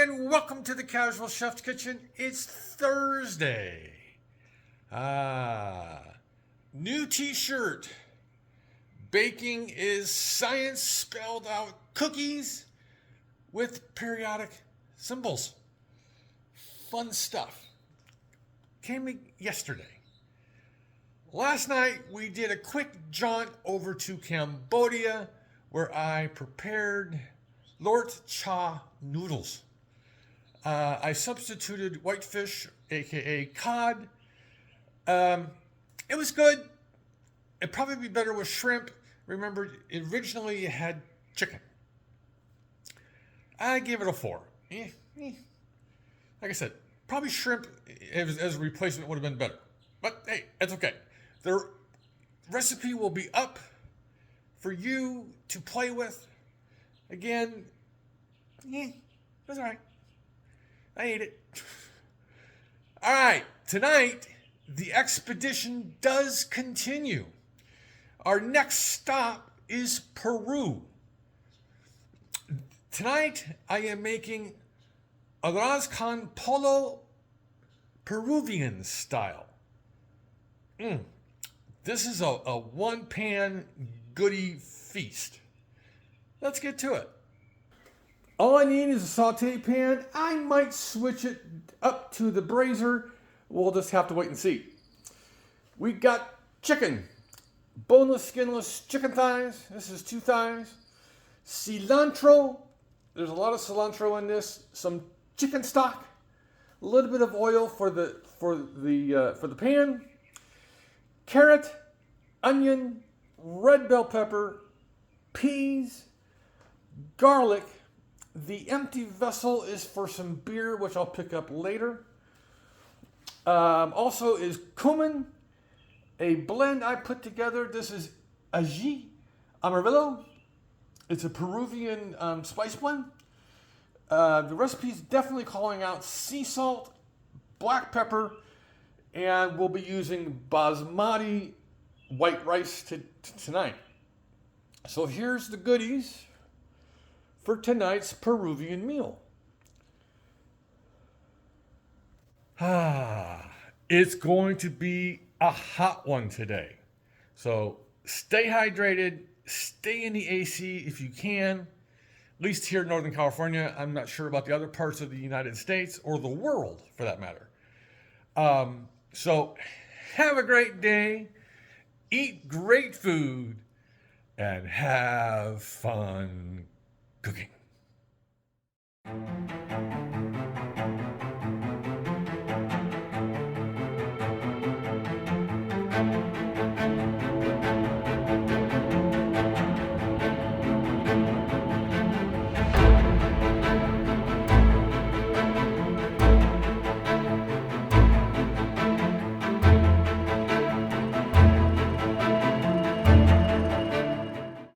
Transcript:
and welcome to the Casual Chef's Kitchen. It's Thursday. New t-shirt. Baking is science spelled out cookies with periodic symbols. Fun stuff. Came yesterday. Last night we did a quick jaunt over to Cambodia where I prepared Lort Cha noodles. I substituted whitefish, aka cod. It was good. It'd probably be better with shrimp. Remember, originally it had chicken. I gave it a 4. Like I said, probably shrimp as a replacement would have been better. But hey, that's okay. The recipe will be up for you to play with. Again, it was all right. I ate it. All right, tonight, the expedition does continue. Our next stop is Peru. Tonight, I am making Arroz con Pollo Peruvian style. This is a one-pan goodie feast. Let's get to it. All I need is a saute pan. I might switch it up to the brazier. We'll just have to wait and see. We got chicken. Boneless, skinless chicken thighs. This is 2 thighs. Cilantro. There's a lot of cilantro in this. Some chicken stock. A little bit of oil for the pan. Carrot, onion, red bell pepper, peas, garlic. The empty vessel is for some beer, which I'll pick up later. Also is cumin, a blend I put together. This is ají amarillo. It's a Peruvian spice blend. The recipe is definitely calling out sea salt, black pepper, and we'll be using basmati white rice tonight. So here's the goodies for tonight's Peruvian meal. It's going to be a hot one today. So stay hydrated, stay in the AC if you can, at least here in Northern California. I'm not sure about the other parts of the United States or the world for that matter. So have a great day, eat great food, and have fun cooking.